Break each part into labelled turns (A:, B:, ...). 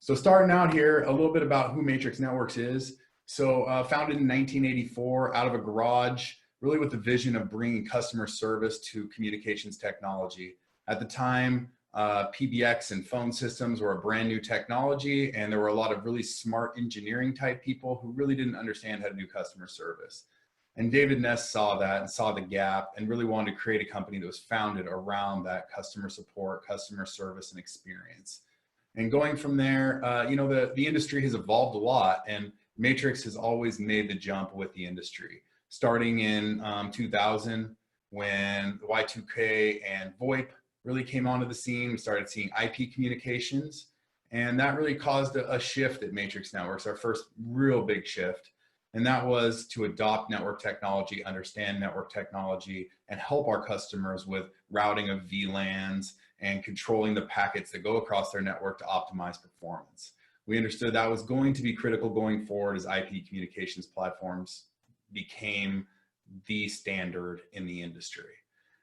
A: So starting out here, a little bit about who Matrix Networks is. So founded in 1984 out of a garage, really with the vision of bringing customer service to communications technology. At the time, PBX and phone systems were a brand new technology, and there were a lot of really smart engineering type people who really didn't understand how to do customer service. And David Ness saw that and saw the gap and really wanted to create a company that was founded around that customer support, customer service, and experience. And going from there, the industry has evolved a lot, and Matrix has always made the jump with the industry. Starting in 2000, when the Y2K and VoIP really came onto the scene, we started seeing IP communications, and that really caused a shift at Matrix Networks, our first real big shift. And that was to adopt network technology, understand network technology, and help our customers with routing of VLANs and controlling the packets that go across their network to optimize performance. We understood that was going to be critical going forward as IP communications platforms became the standard in the industry.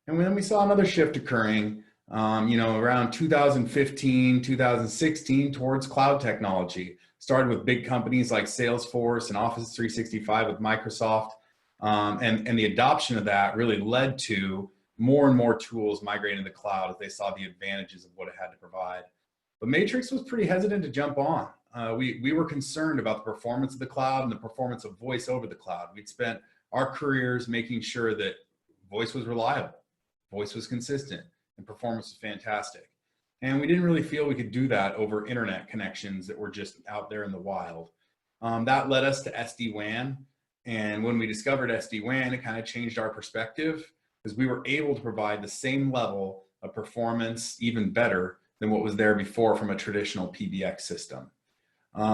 A: And then we saw another shift occurring, around 2015, 2016 towards cloud technology. Started with big companies like Salesforce and Office 365 with Microsoft. And the adoption of that really led to more and more tools migrating to the cloud as they saw the advantages of what it had to provide. But Matrix was pretty hesitant to jump on. We were concerned about the performance of the cloud and the performance of voice over the cloud. We'd spent our careers making sure that voice was reliable, voice was consistent, and performance was fantastic. And we didn't really feel we could do that over internet connections that were just out there in the wild. That led us to SD-WAN. And when we discovered SD-WAN, it kind of changed our perspective because we were able to provide the same level of performance, even better than what was there before from a traditional PBX system.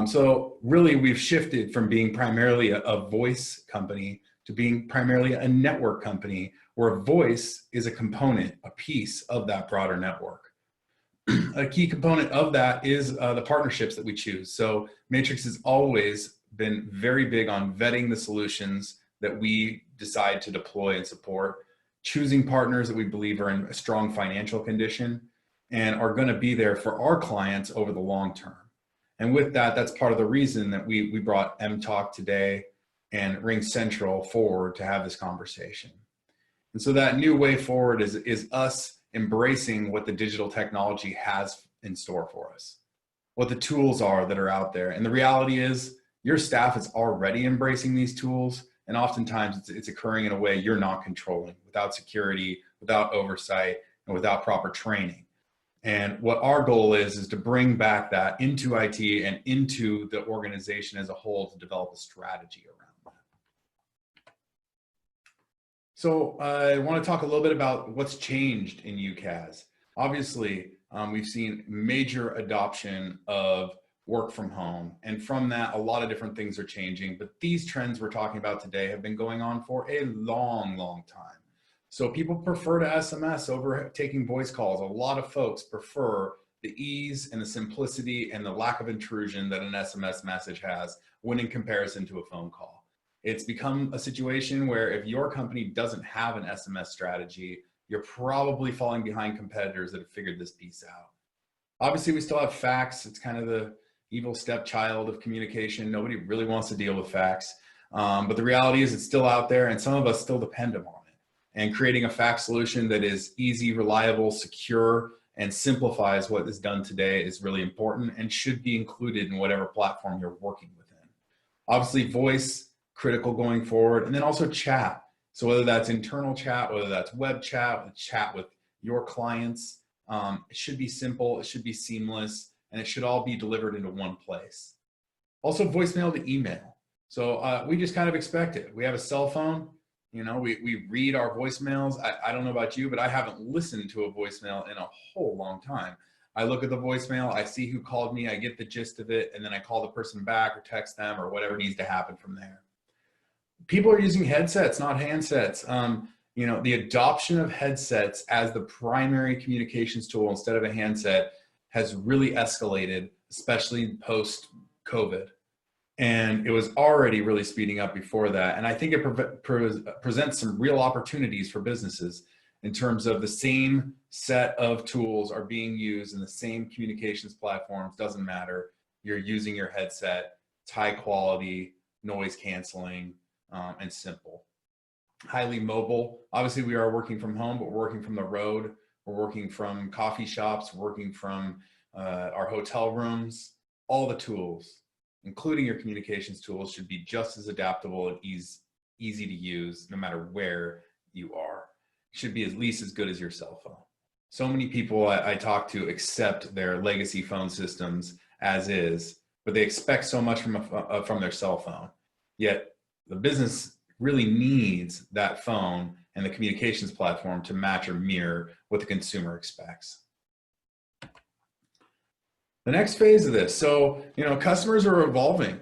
A: So really we've shifted from being primarily a voice company to being primarily a network company where voice is a component, a piece of that broader network. A key component of that is the partnerships that we choose. So Matrix has always been very big on vetting the solutions that we decide to deploy and support, choosing partners that we believe are in a strong financial condition and are going to be there for our clients over the long term. And with that, that's part of the reason that we brought M-Talk today and Ring Central forward to have this conversation. And so that new way forward is us embracing what the digital technology has in store for us, what the tools are that are out there. And the reality is your staff is already embracing these tools. And oftentimes it's occurring in a way you're not controlling, without security, without oversight, and without proper training. And what our goal is to bring back that into IT and into the organization as a whole to develop a strategy around that. So I want to talk a little bit about what's changed in UCaaS. Obviously, we've seen major adoption of work from home. And from that, a lot of different things are changing. But these trends we're talking about today have been going on for a long, long time. So people prefer to SMS over taking voice calls. A lot of folks prefer the ease and the simplicity and the lack of intrusion that an SMS message has when in comparison to a phone call. It's become a situation where if your company doesn't have an SMS strategy, you're probably falling behind competitors that have figured this piece out. Obviously, we still have fax. It's kind of the evil stepchild of communication. Nobody really wants to deal with fax. But the reality is it's still out there and some of us still depend on it. And creating a fax solution that is easy, reliable, secure, and simplifies what is done today is really important and should be included in whatever platform you're working within. Obviously, voice, critical going forward, and then also chat. So whether that's internal chat, whether that's web chat, chat with your clients, it should be simple, it should be seamless, and it should all be delivered into one place. Also voicemail to email. So we just kind of expect it. We have a cell phone. You know, we read our voicemails. I don't know about you, but I haven't listened to a voicemail in a whole long time. I look at the voicemail, I see who called me, I get the gist of it, and then I call the person back or text them or whatever needs to happen from there. People are using headsets, not handsets. The adoption of headsets as the primary communications tool instead of a handset has really escalated, especially post-COVID. And it was already really speeding up before that. And I think it presents some real opportunities for businesses in terms of the same set of tools are being used in the same communications platforms, doesn't matter. you're using your headset. It's high quality, noise canceling, and simple. Highly mobile. Obviously, we are working from home, but we're working from the road. We're working from coffee shops, working from our hotel rooms. All the tools, including your communications tools, should be just as adaptable and easy to use no matter where you are. It should be at least as good as your cell phone. So many people I talk to accept their legacy phone systems as is, but they expect so much from their cell phone. Yet the business really needs that phone and the communications platform to match or mirror what the consumer expects. The next phase of this, so customers are evolving.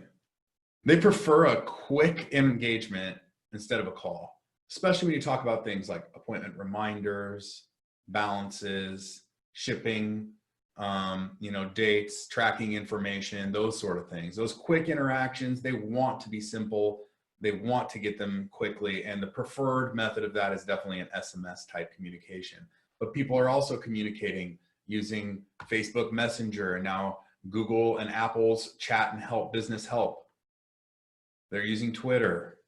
A: They prefer a quick engagement instead of a call, especially when you talk about things like appointment reminders, balances, shipping, dates, tracking information, those sort of things. Those quick interactions, they want to be simple. They want to get them quickly. And the preferred method of that is definitely an SMS type communication. But people are also communicating using Facebook Messenger and now Google and Apple's chat and help, business help. They're using Twitter.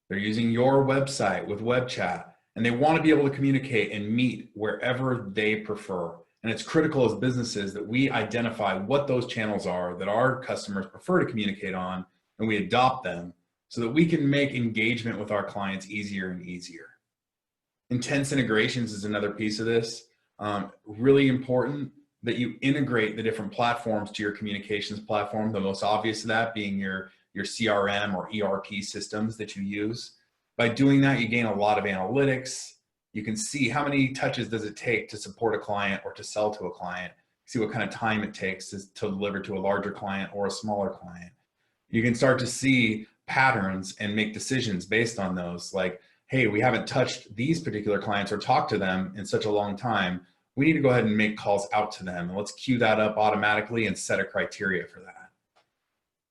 A: They're using your website with web chat, and they want to be able to communicate and meet wherever they prefer. And it's critical as businesses that we identify what those channels are that our customers prefer to communicate on, and we adopt them so that we can make engagement with our clients easier and easier. Intense integrations is another piece of this. Really important that you integrate the different platforms to your communications platform. The most obvious of that being your CRM or ERP systems that you use. By doing that, you gain a lot of analytics. You can see how many touches does it take to support a client or to sell to a client. See what kind of time it takes to deliver to a larger client or a smaller client. You can start to see patterns and make decisions based on those. Like, hey, we haven't touched these particular clients or talked to them in such a long time. We need to go ahead and make calls out to them. And let's queue that up automatically and set a criteria for that.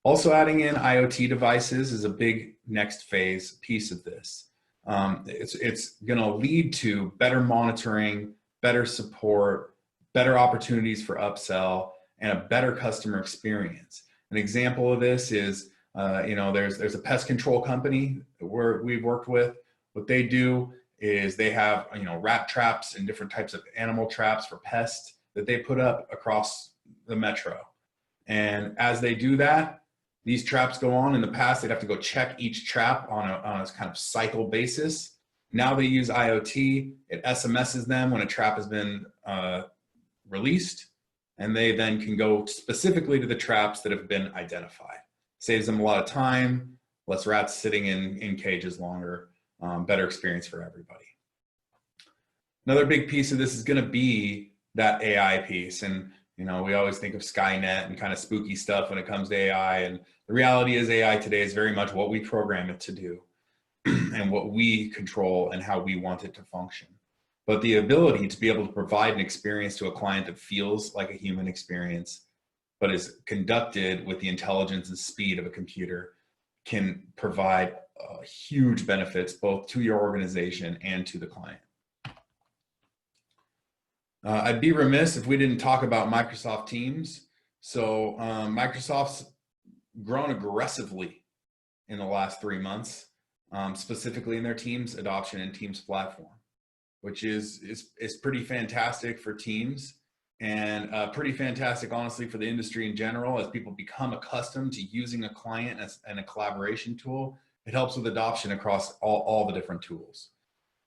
A: Also, adding in IoT devices is a big next phase piece of this. It's going to lead to better monitoring, better support, better opportunities for upsell, and a better customer experience. An example of this is, there's a pest control company we've worked with. What they do is they have, rat traps and different types of animal traps for pests that they put up across the metro. And as they do that, these traps go on. In the past, they'd have to go check each trap on a kind of cycle basis. Now they use IoT. It SMSs them when a trap has been released, and they then can go specifically to the traps that have been identified. Saves them a lot of time, less rats sitting in cages longer, better experience for everybody. Another big piece of this is going to be that AI piece. And we always think of Skynet and kind of spooky stuff when it comes to AI. And the reality is AI today is very much what we program it to do and what we control and how we want it to function. But the ability to be able to provide an experience to a client that feels like a human experience, but is conducted with the intelligence and speed of a computer, can provide huge benefits both to your organization and to the client. I'd be remiss if we didn't talk about Microsoft Teams. So Microsoft's grown aggressively in the last 3 months, specifically in their Teams adoption and Teams platform, which is pretty fantastic for Teams and pretty fantastic, honestly, for the industry in general. As people become accustomed to using a client and a collaboration tool, it helps with adoption across all the different tools.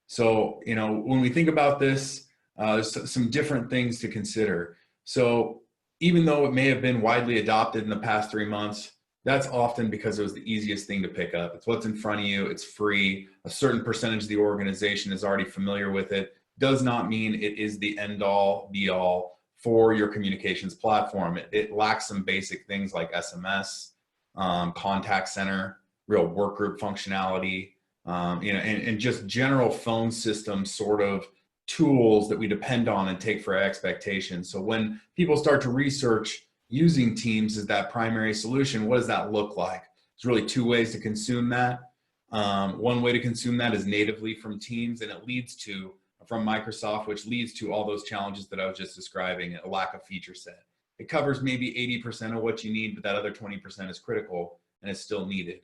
A: So, when we think about this, there's some different things to consider. So even though it may have been widely adopted in the past 3 months, that's often because it was the easiest thing to pick up. It's what's in front of you. It's free. A certain percentage of the organization is already familiar with it. Does not mean it is the end all be all for your communications platform. It lacks some basic things like SMS, contact center, real work group functionality, and just general phone system sort of tools that we depend on and take for expectations. So when people start to research using Teams as that primary solution, what does that look like? There's really 2 ways to consume that. One way to consume that is natively from Teams, and it leads to from Microsoft, which leads to all those challenges that I was just describing, a lack of feature set. it covers maybe 80% of what you need, but that other 20% is critical and is still needed.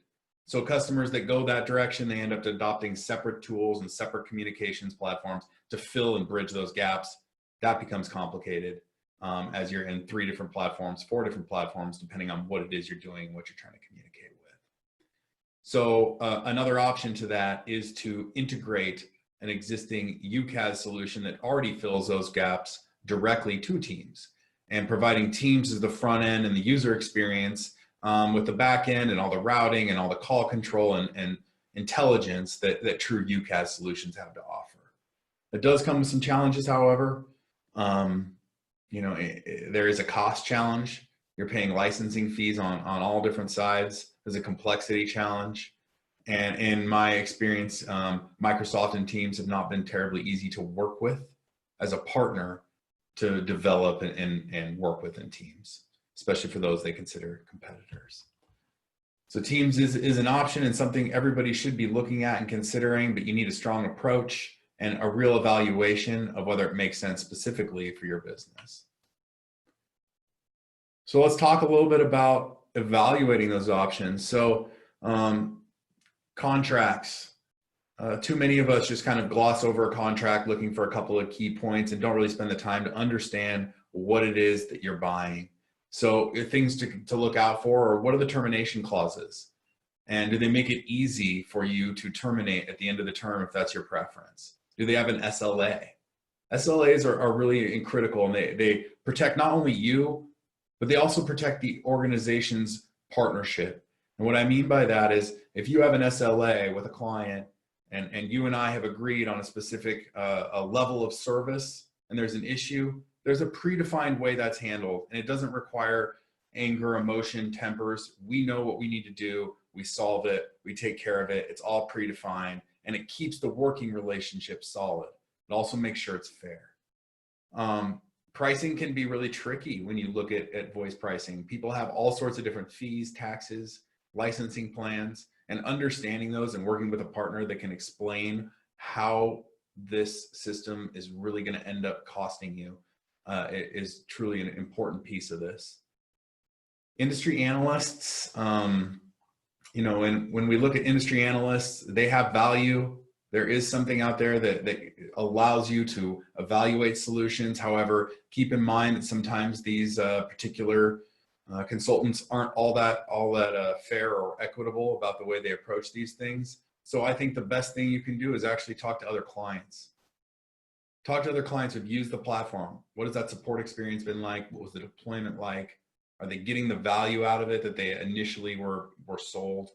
A: So customers that go that direction, they end up adopting separate tools and separate communications platforms to fill and bridge those gaps. That becomes complicated as you're in 3 different platforms, 4 different platforms, depending on what it is you're doing and what you're trying to communicate with. So another option to that is to integrate an existing UCaaS solution that already fills those gaps directly to Teams, and providing Teams as the front end and the user experience with the back end and all the routing and all the call control and intelligence that true UCaaS solutions have to offer. It does come with some challenges, however. There is a cost challenge. You're paying licensing fees on all different sides. There's a complexity challenge. And in my experience, Microsoft and Teams have not been terribly easy to work with as a partner to develop and work with in Teams, especially for those they consider competitors. So Teams is an option and something everybody should be looking at and considering, but you need a strong approach and a real evaluation of whether it makes sense specifically for your business. So let's talk a little bit about evaluating those options. So contracts. Too many of us just kind of gloss over a contract looking for a couple of key points and don't really spend the time to understand what it is that you're buying. So things to look out for are, what are the termination clauses? And do they make it easy for you to terminate at the end of the term if that's your preference? Do they have an SLA? SLAs are really critical, and they protect not only you, but they also protect the organization's partnership. And what I mean by that is, if you have an SLA with a client and you and I have agreed on a specific a level of service and there's an issue, there's a predefined way that's handled, and it doesn't require anger, emotion, tempers. We know what we need to do. We solve it. We take care of it. It's all predefined, and it keeps the working relationship solid. It also makes sure it's fair. Pricing can be really tricky when you look at voice pricing. People have all sorts of different fees, taxes, licensing plans, and understanding those and working with a partner that can explain how this system is really going to end up costing you is truly an important piece of this. Industry analysts, when we look at industry analysts, they have value. There is something out there that allows you to evaluate solutions. However, keep in mind that sometimes these particular consultants aren't all that fair or equitable about the way they approach these things. So I think the best thing you can do is actually talk to other clients. Talk to other clients who've used the platform. What has that support experience been like? What was the deployment like? Are they getting the value out of it that they initially were sold?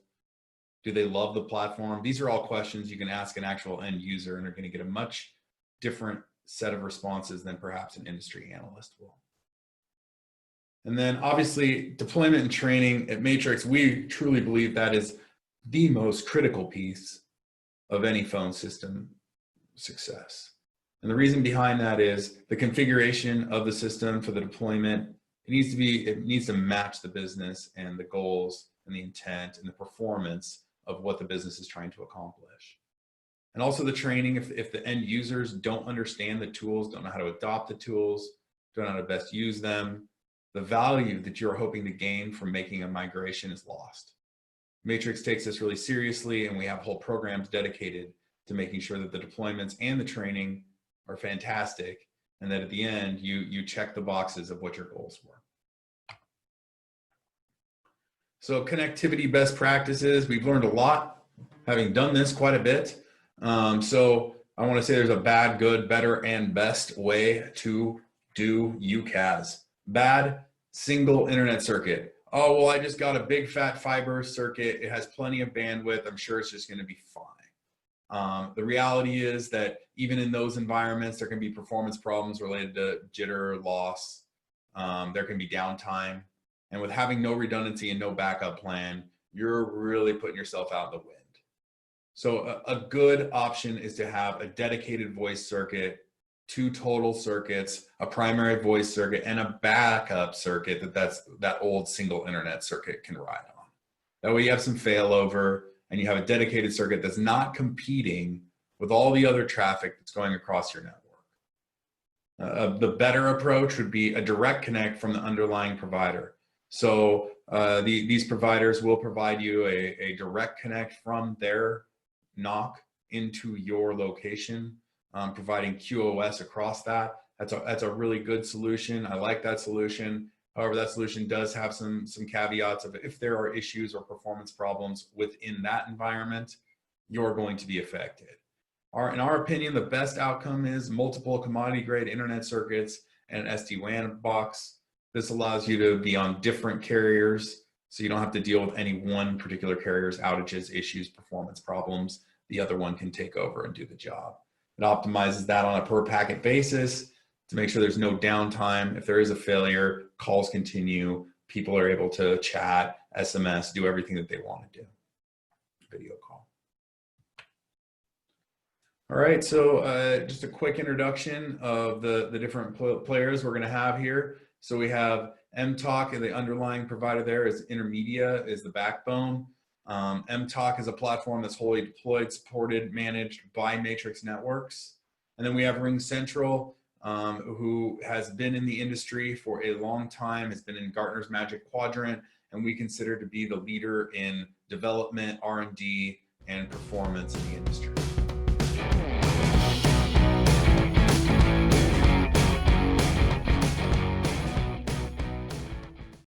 A: Do they love the platform? These are all questions you can ask an actual end user, and are going to get a much different set of responses than perhaps an industry analyst will. And then obviously deployment and training at Matrix, we truly believe that is the most critical piece of any phone system success. And the reason behind that is the configuration of the system for the deployment. It needs to match the business and the goals and the intent and the performance of what the business is trying to accomplish. And also the training, if the end users don't understand the tools, don't know how to adopt the tools, don't know how to best use them, the value that you're hoping to gain from making a migration is lost. Matrix takes this really seriously, and we have whole programs dedicated to making sure that the deployments and the training are fantastic, and that at the end, you check the boxes of what your goals were. So connectivity best practices, we've learned a lot, having done this quite a bit. So I want to say there's a bad, good, better, and best way to do UCaaS. Bad, single internet circuit. Oh, well, I just got a big fat fiber circuit. It has plenty of bandwidth. I'm sure it's just going to be fine. The reality is that even in those environments, there can be performance problems related to jitter, loss. There can be downtime. And with having no redundancy and no backup plan, you're really putting yourself out in the wind. So a good option is to have a dedicated voice circuit, 2 total circuits, a primary voice circuit, and a backup circuit that old single internet circuit can ride on. That way you have some failover, and you have a dedicated circuit that's not competing with all the other traffic that's going across your network. The better approach would be a direct connect from the underlying provider. So these providers will provide you a direct connect from their NOC into your location, providing QoS across that. That's a really good solution. I like that solution. However, that solution does have some caveats of if there are issues or performance problems within that environment, you're going to be affected. In our opinion, the best outcome is multiple commodity grade internet circuits and an SD-WAN box. This allows you to be on different carriers, so you don't have to deal with any one particular carrier's outages, issues, performance problems. The other one can take over and do the job. It optimizes that on a per packet basis to make sure there's no downtime. If there is a failure, calls continue, people are able to chat, SMS, do everything that they want to do. Video call. All right, so just a quick introduction of the different players we're gonna have here. So we have MTalk, and the underlying provider there is Intermedia, is the backbone. MTalk is a platform that's wholly deployed, supported, managed by Matrix Networks. And then we have RingCentral, who has been in the industry for a long time, has been in Gartner's Magic Quadrant, and we consider to be the leader in development, R&D, and performance in the industry.